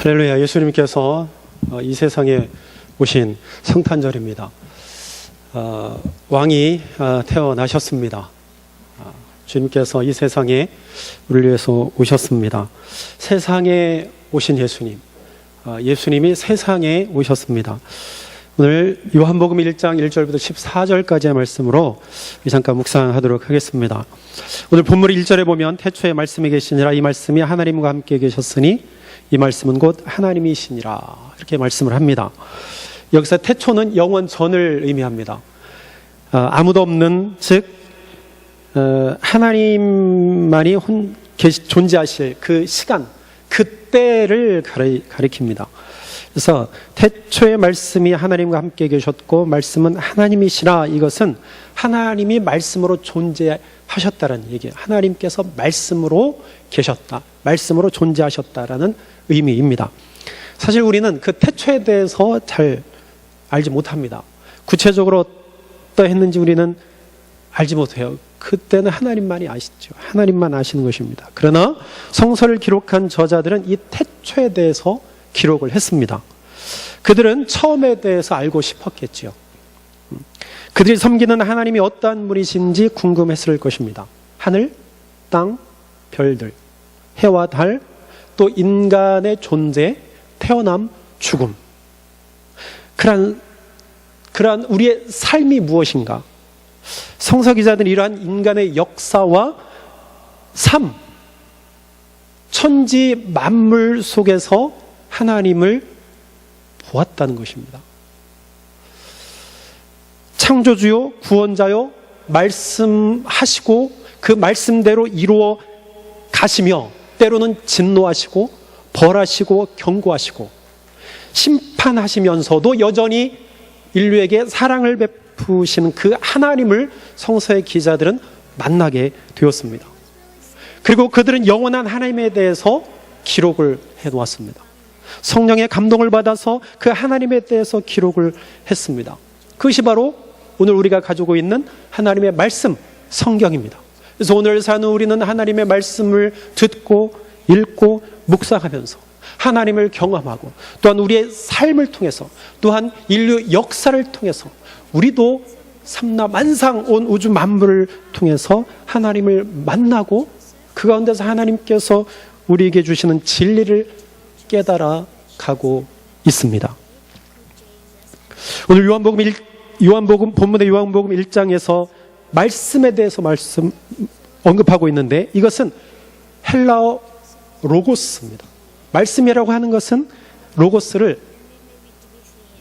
할렐루야. 예수님께서 이 세상에 오신 성탄절입니다. 왕이 태어나셨습니다. 주님께서 이 세상에 우리를 위해서 오셨습니다. 세상에 오신 예수님, 예수님이 세상에 오셨습니다. 오늘 요한복음 1장 1절부터 14절까지의 말씀으로 잠깐 묵상하도록 하겠습니다. 오늘 본문 1절에 보면 태초에 말씀이 계시니라, 이 말씀이 하나님과 함께 계셨으니 이 말씀은 곧 하나님이시니라, 이렇게 말씀을 합니다. 여기서 태초는 영원 전을 의미합니다. 아무도 없는, 즉 하나님만이 존재하실 그 시간, 그때를 가리킵니다. 그래서 태초의 말씀이 하나님과 함께 계셨고 말씀은 하나님이시라, 이것은 하나님이 말씀으로 존재하셨다는 얘기예요. 하나님께서 말씀으로 계셨다, 말씀으로 존재하셨다라는 의미입니다. 사실 우리는 그 태초에 대해서 잘 알지 못합니다. 구체적으로 어떠했는지 우리는 알지 못해요. 그때는 하나님만이 아시죠. 하나님만 아시는 것입니다. 그러나 성서를 기록한 저자들은 이 태초에 대해서 기록을 했습니다. 그들은 처음에 대해서 알고 싶었겠지요. 그들이 섬기는 하나님이 어떠한 분이신지 궁금했을 것입니다. 하늘, 땅, 별들, 해와 달, 또 인간의 존재, 태어남, 죽음, 그러한 우리의 삶이 무엇인가? 성서 기자들은 이러한 인간의 역사와 삶, 천지 만물 속에서 하나님을 보았다는 것입니다. 창조주요, 구원자요, 말씀하시고 그 말씀대로 이루어 가시며 때로는 진노하시고 벌하시고 경고하시고 심판하시면서도 여전히 인류에게 사랑을 베푸시는 그 하나님을 성서의 기자들은 만나게 되었습니다. 그리고 그들은 영원한 하나님에 대해서 기록을 해놓았습니다. 성령의 감동을 받아서 그 하나님에 대해서 기록을 했습니다. 그것이 바로 오늘 우리가 가지고 있는 하나님의 말씀, 성경입니다. 그래서 오늘 사는 우리는 하나님의 말씀을 듣고 읽고 묵상하면서 하나님을 경험하고, 또한 우리의 삶을 통해서, 또한 인류 역사를 통해서 우리도 삼라 만상 온 우주 만물을 통해서 하나님을 만나고 그 가운데서 하나님께서 우리에게 주시는 진리를 깨달아 가고 있습니다. 오늘 본문의 요한복음 1장에서 말씀에 대해서 언급하고 있는데, 이것은 헬라어 로고스입니다. 말씀이라고 하는 것은 로고스를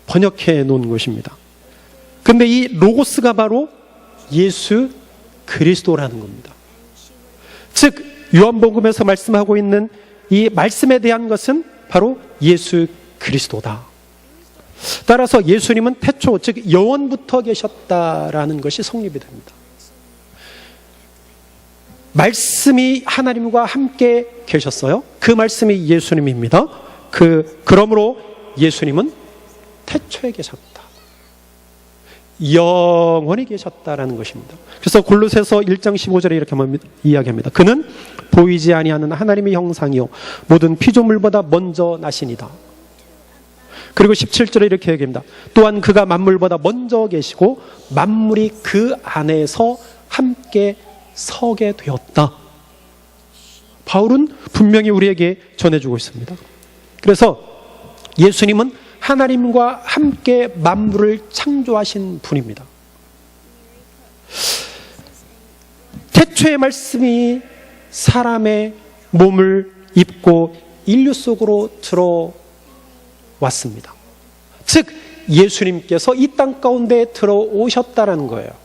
번역해 놓은 것입니다. 그런데 이 로고스가 바로 예수 그리스도라는 겁니다. 즉 요한복음에서 말씀하고 있는 이 말씀에 대한 것은 바로 예수 그리스도다. 따라서 예수님은 태초, 즉 영원부터 계셨다라는 것이 성립이 됩니다. 말씀이 하나님과 함께 계셨어요. 그 말씀이 예수님입니다. 그러므로 예수님은 태초에 계셨다, 영원히 계셨다라는 것입니다. 그래서 골로새서 1장 15절에 이렇게 이야기합니다. 그는 보이지 아니하는 하나님의 형상이요 모든 피조물보다 먼저 나시니다. 그리고 17절에 이렇게 얘기합니다. 또한 그가 만물보다 먼저 계시고 만물이 그 안에서 함께 서게 되었다. 바울은 분명히 우리에게 전해주고 있습니다. 그래서 예수님은 하나님과 함께 만물을 창조하신 분입니다. 태초의 말씀이 사람의 몸을 입고 인류 속으로 들어왔습니다. 즉 예수님께서 이 땅 가운데 들어오셨다라는 거예요.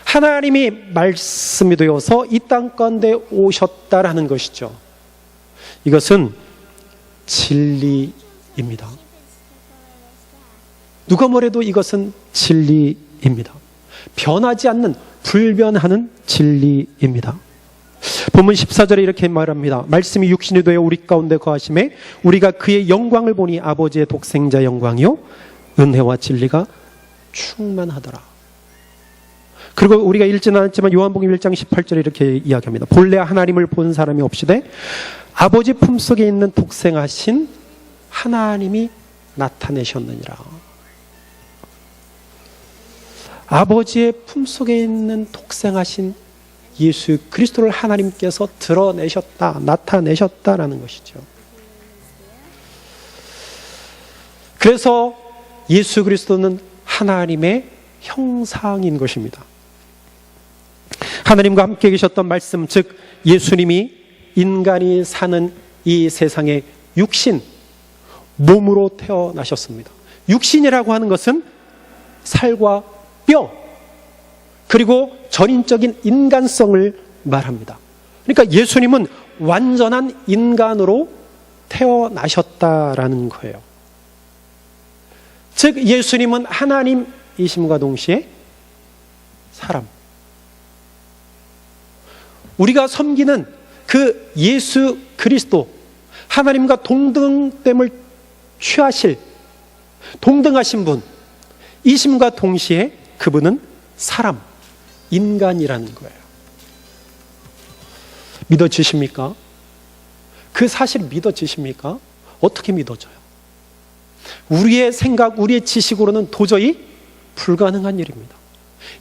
하나님이 말씀이 되어서 이 땅 가운데 오셨다라는 것이죠. 이것은 진리입니다. 누가 뭐래도 이것은 진리입니다. 변하지 않는, 불변하는 진리입니다. 본문 14절에 이렇게 말합니다. 말씀이 육신이 되어 우리 가운데 거하심에 우리가 그의 영광을 보니 아버지의 독생자 영광이요 은혜와 진리가 충만하더라. 그리고 우리가 읽지는 않았지만 요한복음 1장 18절에 이렇게 이야기합니다. 본래 하나님을 본 사람이 없이되 아버지 품속에 있는 독생하신 하나님이 나타내셨느니라. 아버지의 품속에 있는 독생하신 예수 그리스도를 하나님께서 드러내셨다, 나타내셨다라는 것이죠. 그래서 예수 그리스도는 하나님의 형상인 것입니다. 하나님과 함께 계셨던 말씀, 즉 예수님이 인간이 사는 이 세상에 육신, 몸으로 태어나셨습니다. 육신이라고 하는 것은 살과 뼈, 그리고 전인적인 인간성을 말합니다. 그러니까 예수님은 완전한 인간으로 태어나셨다라는 거예요. 즉 예수님은 하나님이심과 동시에 사람, 우리가 섬기는 그 예수 그리스도, 하나님과 동등됨을 취하실 동등하신 분 이심과 동시에 그분은 사람, 인간이라는 거예요. 믿어지십니까? 그 사실 믿어지십니까? 어떻게 믿어져요? 우리의 생각, 우리의 지식으로는 도저히 불가능한 일입니다.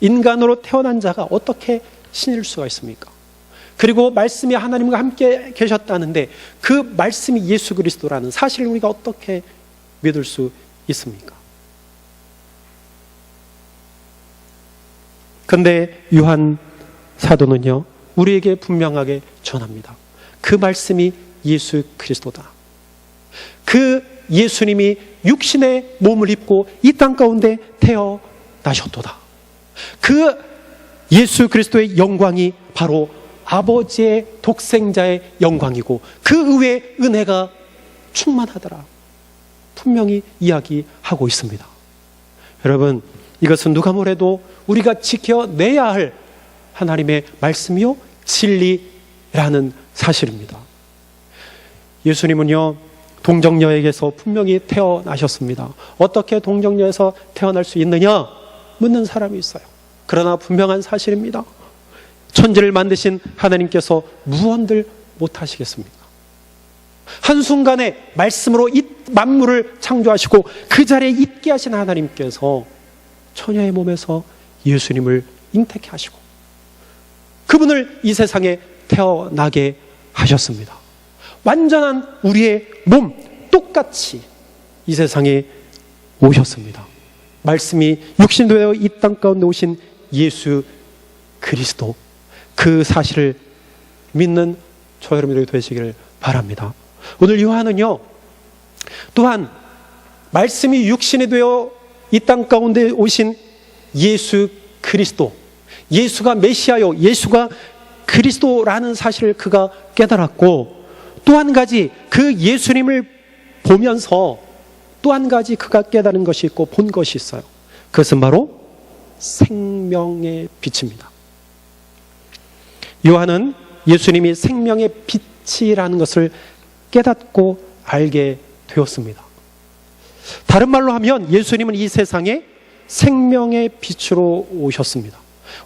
인간으로 태어난 자가 어떻게 신일 수가 있습니까? 그리고 말씀이 하나님과 함께 계셨다는데 그 말씀이 예수 그리스도라는 사실을 우리가 어떻게 믿을 수 있습니까? 그런데 요한 사도는요, 우리에게 분명하게 전합니다. 그 말씀이 예수 그리스도다. 그 예수님이 육신의 몸을 입고 이 땅 가운데 태어나셨도다. 그 예수 그리스도의 영광이 바로 아버지의 독생자의 영광이고 그 의의 은혜가 충만하더라. 분명히 이야기하고 있습니다. 여러분, 이것은 누가 뭐래도 우리가 지켜내야 할 하나님의 말씀이요 진리라는 사실입니다. 예수님은요 동정녀에게서 분명히 태어나셨습니다. 어떻게 동정녀에서 태어날 수 있느냐 묻는 사람이 있어요. 그러나 분명한 사실입니다. 천지를 만드신 하나님께서 무언들 못하시겠습니까? 한순간에 말씀으로 이 만물을 창조하시고 그 자리에 있게 하신 하나님께서 처녀의 몸에서 예수님을 잉태케 하시고 그분을 이 세상에 태어나게 하셨습니다. 완전한 우리의 몸 똑같이 이 세상에 오셨습니다. 말씀이 육신되어 이 땅 가운데 오신 예수 그리스도, 그 사실을 믿는 저 여러분들이 되시기를 바랍니다. 오늘 요한은요 또한 말씀이 육신이 되어 이 땅 가운데 오신 예수 그리스도, 예수가 메시아요, 예수가 그리스도라는 사실을 그가 깨달았고, 또 한 가지 그 예수님을 보면서 또 한 가지 그가 깨달은 것이 있고 본 것이 있어요. 그것은 바로 생명의 빛입니다. 요한은 예수님이 생명의 빛이라는 것을 깨닫고 알게 되었습니다. 다른 말로 하면 예수님은 이 세상에 생명의 빛으로 오셨습니다.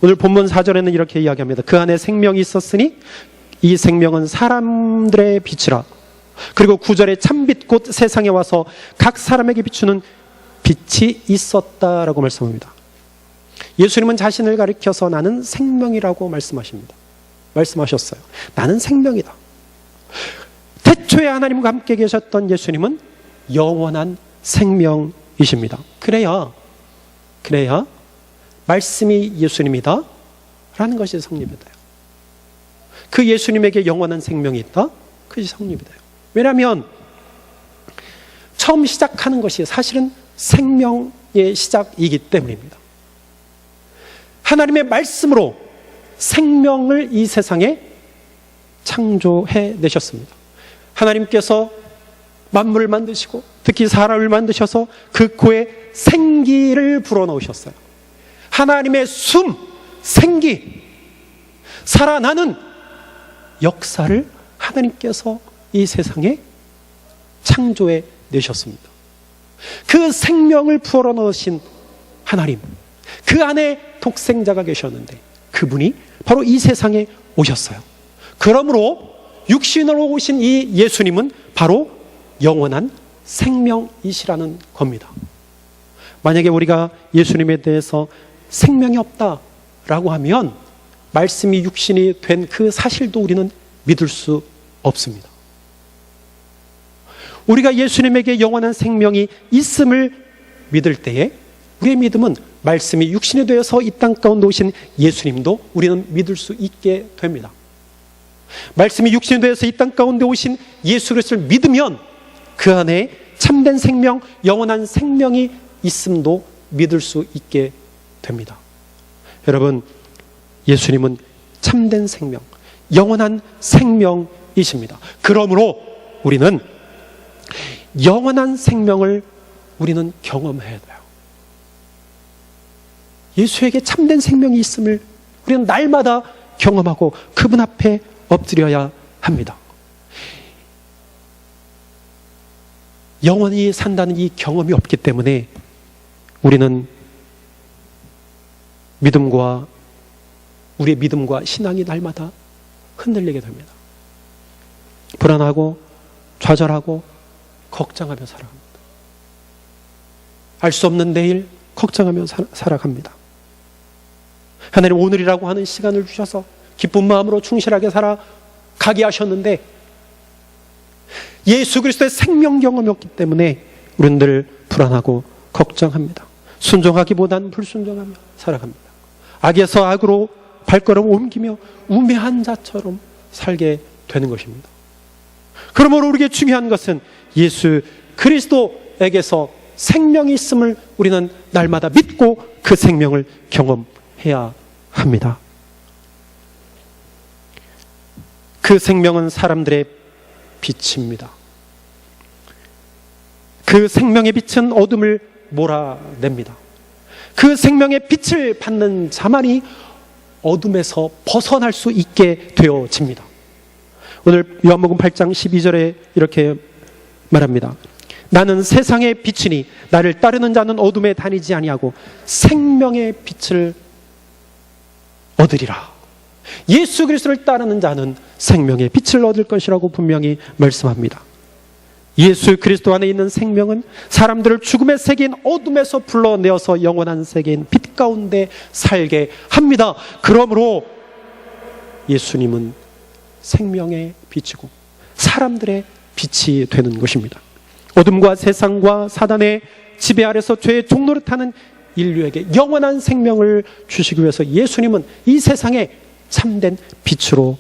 오늘 본문 4절에는 이렇게 이야기합니다. 그 안에 생명이 있었으니 이 생명은 사람들의 빛이라. 그리고 9절에 참빛 곧 세상에 와서 각 사람에게 비추는 빛이 있었다라고 말씀합니다. 예수님은 자신을 가리켜서 나는 생명이라고 말씀하셨어요. 나는 생명이다. 태초에 하나님과 함께 계셨던 예수님은 영원한 생명이십니다. 그래야 말씀이 예수님이다 라는 것이 성립이 돼요. 그 예수님에게 영원한 생명이 있다? 그것이 성립이 돼요. 왜냐하면 처음 시작하는 것이 사실은 생명의 시작이기 때문입니다. 하나님의 말씀으로 생명을 이 세상에 창조해 내셨습니다. 하나님께서 만물을 만드시고 특히 사람을 만드셔서 그 코에 생기를 불어넣으셨어요. 하나님의 숨, 생기, 살아나는 역사를 하나님께서 이 세상에 창조해 내셨습니다. 그 생명을 불어넣으신 하나님, 그 안에 독생자가 계셨는데 그분이 바로 이 세상에 오셨어요. 그러므로 육신으로 오신 이 예수님은 바로 영원한 생명이시라는 겁니다. 만약에 우리가 예수님에 대해서 생명이 없다라고 하면 말씀이 육신이 된 그 사실도 우리는 믿을 수 없습니다. 우리가 예수님에게 영원한 생명이 있음을 믿을 때에 우리의 믿음은 말씀이 육신이 되어서 이 땅 가운데 오신 예수님도 우리는 믿을 수 있게 됩니다. 말씀이 육신이 되어서 이 땅 가운데 오신 예수 그리스도를 믿으면 그 안에 참된 생명, 영원한 생명이 있음도 믿을 수 있게 됩니다. 여러분, 예수님은 참된 생명, 영원한 생명이십니다. 그러므로 우리는 영원한 생명을 우리는 경험해야 돼요. 예수에게 참된 생명이 있음을 우리는 날마다 경험하고 그분 앞에 엎드려야 합니다. 영원히 산다는 이 경험이 없기 때문에 우리는 우리의 믿음과 신앙이 날마다 흔들리게 됩니다. 불안하고 좌절하고 걱정하며 살아갑니다. 알 수 없는 내일 걱정하며 살아갑니다. 하나님 오늘이라고 하는 시간을 주셔서 기쁜 마음으로 충실하게 살아가게 하셨는데 예수 그리스도의 생명 경험이 없기 때문에 우리는 늘 불안하고 걱정합니다. 순종하기보다는 불순종하며 살아갑니다. 악에서 악으로 발걸음 옮기며 우매한 자처럼 살게 되는 것입니다. 그러므로 우리에게 중요한 것은 예수 그리스도에게서 생명이 있음을 우리는 날마다 믿고 그 생명을 경험해야 합니다. 그 생명은 사람들의 빛입니다. 그 생명의 빛은 어둠을 몰아냅니다. 그 생명의 빛을 받는 자만이 어둠에서 벗어날 수 있게 되어집니다. 오늘 요한복음 8장 12절에 이렇게 말합니다. 나는 세상의 빛이니 나를 따르는 자는 어둠에 다니지 아니하고 생명의 빛을 얻으리라. 예수 그리스도를 따르는 자는 생명의 빛을 얻을 것이라고 분명히 말씀합니다. 예수 그리스도 안에 있는 생명은 사람들을 죽음의 세계인 어둠에서 불러내어서 영원한 세계인 빛 가운데 살게 합니다. 그러므로 예수님은 생명의 빛이고 사람들의 빛이 되는 것입니다. 어둠과 세상과 사단의 지배 아래서 죄의 종노릇하는 인류에게 영원한 생명을 주시기 위해서 예수님은 이 세상에 참된 빛으로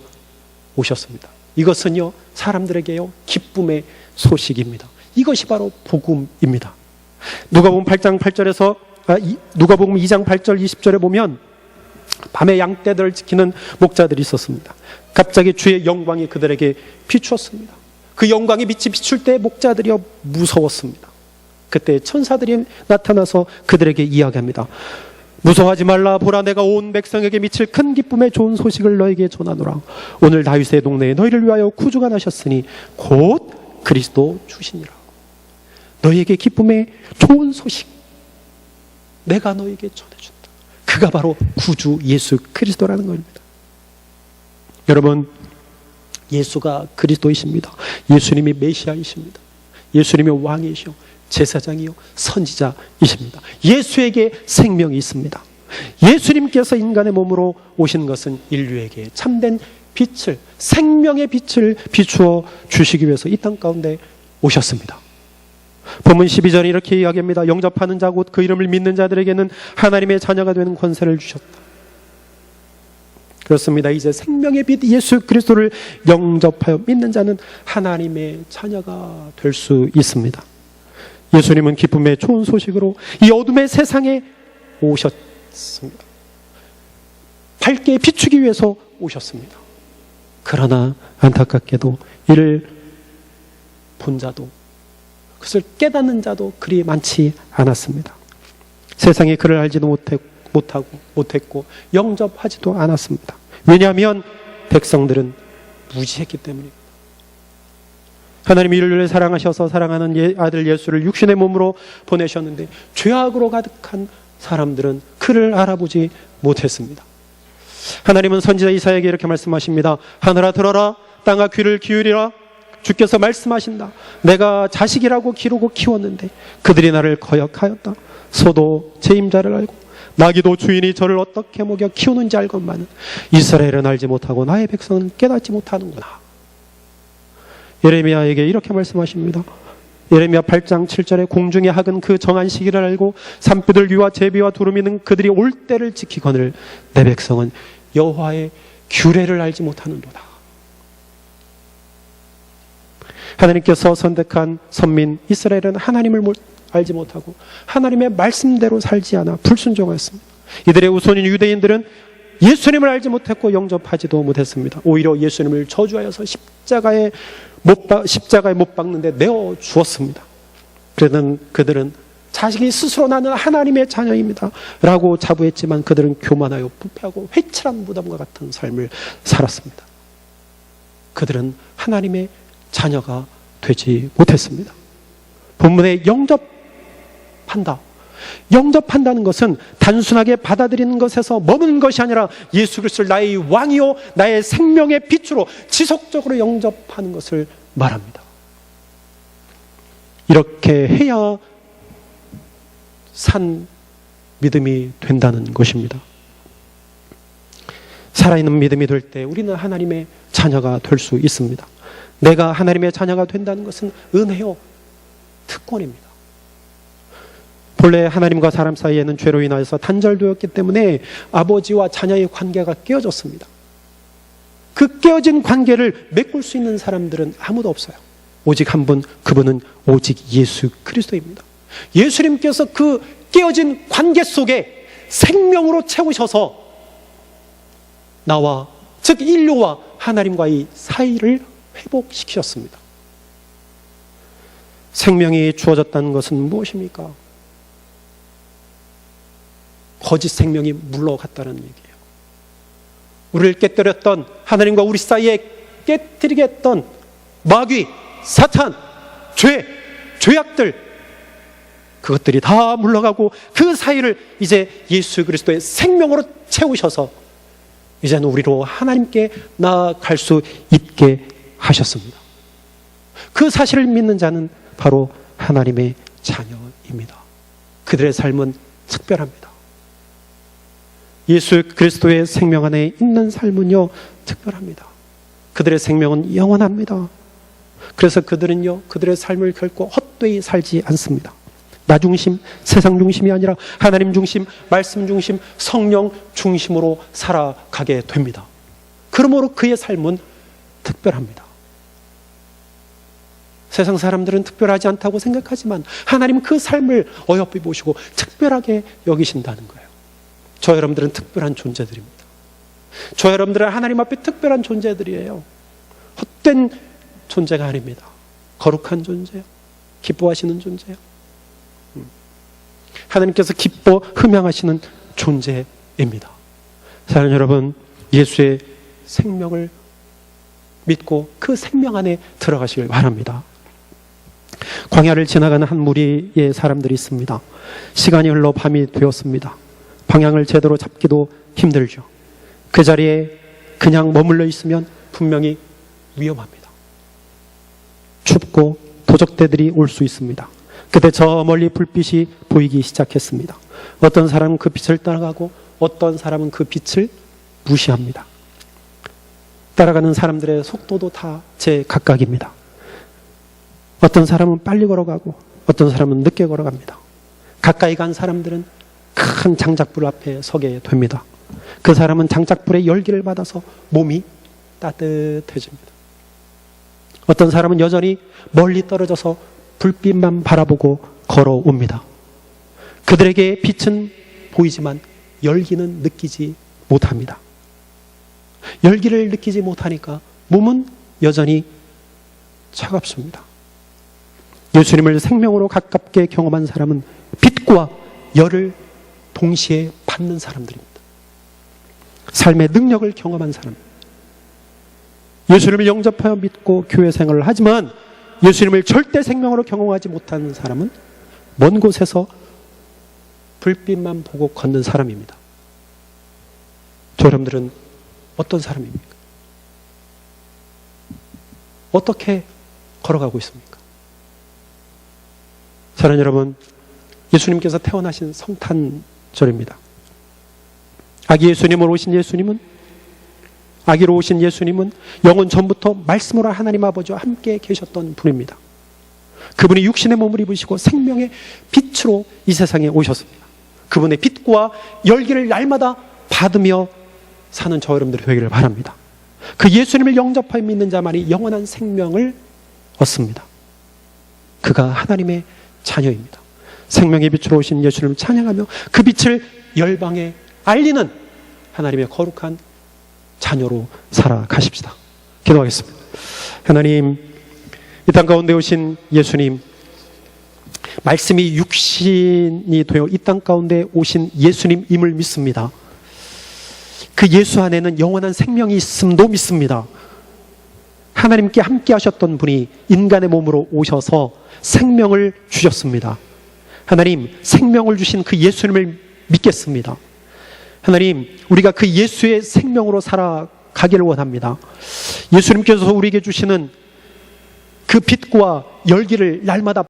오셨습니다. 이것은요 사람들에게요 기쁨의 소식입니다. 이것이 바로 복음입니다. 누가복음 8장 8절에서 누가복음 2장 8절 20절에 보면 밤에 양떼들을 지키는 목자들이 있었습니다. 갑자기 주의 영광이 그들에게 비추었습니다. 그 영광이 빛이 비출 때 목자들이 무서웠습니다. 그때 천사들이 나타나서 그들에게 이야기합니다. 무서워하지 말라. 보라, 내가 온 백성에게 미칠 큰 기쁨의 좋은 소식을 너에게 전하노라. 오늘 다윗의 동네에 너희를 위하여 구주가 나셨으니 곧 그리스도 주시니라. 너희에게 기쁨의 좋은 소식 내가 너희에게 전해준다. 그가 바로 구주 예수 그리스도라는 겁니다. 여러분, 예수가 그리스도이십니다. 예수님이 메시아이십니다. 예수님이 왕이시오, 제사장이요, 선지자이십니다. 예수에게 생명이 있습니다. 예수님께서 인간의 몸으로 오신 것은 인류에게 참된 빛을, 생명의 빛을 비추어 주시기 위해서 이 땅 가운데 오셨습니다. 본문 12절에 이렇게 이야기합니다. 영접하는 자 곧 그 이름을 믿는 자들에게는 하나님의 자녀가 되는 권세를 주셨다. 그렇습니다. 이제 생명의 빛 예수 그리스도를 영접하여 믿는 자는 하나님의 자녀가 될 수 있습니다. 예수님은 기쁨의 좋은 소식으로 이 어둠의 세상에 오셨습니다. 밝게 비추기 위해서 오셨습니다. 그러나 안타깝게도 이를 본 자도, 그것을 깨닫는 자도 그리 많지 않았습니다. 세상에 그를 알지도 못했고 영접하지도 않았습니다. 왜냐하면 백성들은 무지했기 때문입니다. 하나님이 인류를 사랑하셔서 사랑하는 아들 예수를 육신의 몸으로 보내셨는데 죄악으로 가득한 사람들은 그를 알아보지 못했습니다. 하나님은 선지자 이사야에게 이렇게 말씀하십니다. 하늘아 들어라, 땅아 귀를 기울이라. 주께서 말씀하신다. 내가 자식이라고 기르고 키웠는데 그들이 나를 거역하였다. 소도 제 임자를 알고 나귀도 주인이 저를 어떻게 먹여 키우는지 알건만은 이스라엘은 알지 못하고 나의 백성은 깨닫지 못하는구나. 예레미야에게 이렇게 말씀하십니다. 예레미야 8장 7절에 공중의 학은 그 정한 시기를 알고 산비둘기와 제비와 두루미는 그들이 올 때를 지키거늘 내 백성은 여호와의 규례를 알지 못하는도다. 하나님께서 선택한 선민 이스라엘은 하나님을 알지 못하고 하나님의 말씀대로 살지 않아 불순종하였습니다. 이들의 우선인 유대인들은 예수님을 알지 못했고 영접하지도 못했습니다. 오히려 예수님을 저주하여서 십자가에 못 박는데 내어 주었습니다. 그러던 그들은 자식이 스스로 나는 하나님의 자녀입니다 라고 자부했지만 그들은 교만하여 부패하고 회칠한 무덤과 같은 삶을 살았습니다. 그들은 하나님의 자녀가 되지 못했습니다. 본문에 영접한다는 것은 단순하게 받아들이는 것에서 머무는 것이 아니라 예수 그리스도를 나의 왕이요 나의 생명의 빛으로 지속적으로 영접하는 것을 말합니다. 이렇게 해야 산 믿음이 된다는 것입니다. 살아있는 믿음이 될 때 우리는 하나님의 자녀가 될 수 있습니다. 내가 하나님의 자녀가 된다는 것은 은혜요 특권입니다. 본래 하나님과 사람 사이에는 죄로 인하여서 단절되었기 때문에 아버지와 자녀의 관계가 깨어졌습니다. 그 깨어진 관계를 메꿀 수 있는 사람들은 아무도 없어요. 오직 한 분, 그분은 오직 예수 그리스도입니다. 예수님께서 그 깨어진 관계 속에 생명으로 채우셔서 나와, 즉 인류와 하나님과의 사이를 회복시키셨습니다. 생명이 주어졌다는 것은 무엇입니까? 거짓 생명이 물러갔다는 얘기예요. 우리를 깨뜨렸던, 하나님과 우리 사이에 깨뜨리게 했던 마귀, 사탄, 죄악들, 그것들이 다 물러가고 그 사이를 이제 예수 그리스도의 생명으로 채우셔서 이제는 우리로 하나님께 나아갈 수 있게 하셨습니다. 그 사실을 믿는 자는 바로 하나님의 자녀입니다. 그들의 삶은 특별합니다. 예수 그리스도의 생명 안에 있는 삶은요 특별합니다. 그들의 생명은 영원합니다. 그래서 그들은요 그들의 삶을 결코 헛되이 살지 않습니다. 나 중심, 세상 중심이 아니라 하나님 중심, 말씀 중심, 성령 중심으로 살아가게 됩니다. 그러므로 그의 삶은 특별합니다. 세상 사람들은 특별하지 않다고 생각하지만 하나님 그 삶을 어여삐 보시고 특별하게 여기신다는 거예요. 저 여러분들은 특별한 존재들입니다. 저 여러분들은 하나님 앞에 특별한 존재들이에요. 헛된 존재가 아닙니다. 거룩한 존재요. 기뻐하시는 존재요. 하나님께서 기뻐 흠양하시는 존재입니다. 사랑하는 여러분, 예수의 생명을 믿고 그 생명 안에 들어가시길 바랍니다. 광야를 지나가는 한 무리의 사람들이 있습니다. 시간이 흘러 밤이 되었습니다. 방향을 제대로 잡기도 힘들죠. 그 자리에 그냥 머물러 있으면 분명히 위험합니다. 춥고 도적대들이 올 수 있습니다. 그때 저 멀리 불빛이 보이기 시작했습니다. 어떤 사람은 그 빛을 따라가고 어떤 사람은 그 빛을 무시합니다. 따라가는 사람들의 속도도 다 제각각입니다. 어떤 사람은 빨리 걸어가고 어떤 사람은 늦게 걸어갑니다. 가까이 간 사람들은 큰 장작불 앞에 서게 됩니다. 그 사람은 장작불의 열기를 받아서 몸이 따뜻해집니다. 어떤 사람은 여전히 멀리 떨어져서 불빛만 바라보고 걸어옵니다. 그들에게 빛은 보이지만 열기는 느끼지 못합니다. 열기를 느끼지 못하니까 몸은 여전히 차갑습니다. 예수님을 생명으로 가깝게 경험한 사람은 빛과 열을 동시에 받는 사람들입니다. 삶의 능력을 경험한 사람. 예수님을 영접하여 믿고 교회 생활을 하지만 예수님을 절대 생명으로 경험하지 못하는 사람은 먼 곳에서 불빛만 보고 걷는 사람입니다. 저 여러분들은 어떤 사람입니까? 어떻게 걸어가고 있습니까? 사랑하는 여러분, 예수님께서 태어나신 성탄절입니다. 아기 예수님으로 오신 예수님은, 아기로 오신 예수님은 영원 전부터 말씀으로 하나님 아버지와 함께 계셨던 분입니다. 그분이 육신의 몸을 입으시고 생명의 빛으로 이 세상에 오셨습니다. 그분의 빛과 열기를 날마다 받으며 사는 저 여러분들이 되기를 바랍니다. 그 예수님을 영접하여 믿는 자만이 영원한 생명을 얻습니다. 그가 하나님의 자녀입니다. 생명의 빛으로 오신 예수님을 찬양하며 그 빛을 열방에 알리는 하나님의 거룩한 자녀로 살아가십시다. 기도하겠습니다. 하나님, 이 땅 가운데 오신 예수님, 말씀이 육신이 되어 이 땅 가운데 오신 예수님임을 믿습니다. 그 예수 안에는 영원한 생명이 있음도 믿습니다. 하나님께 함께 하셨던 분이 인간의 몸으로 오셔서 생명을 주셨습니다. 하나님, 생명을 주신 그 예수님을 믿겠습니다. 하나님, 우리가 그 예수의 생명으로 살아가기를 원합니다. 예수님께서 우리에게 주시는 그 빛과 열기를 날마다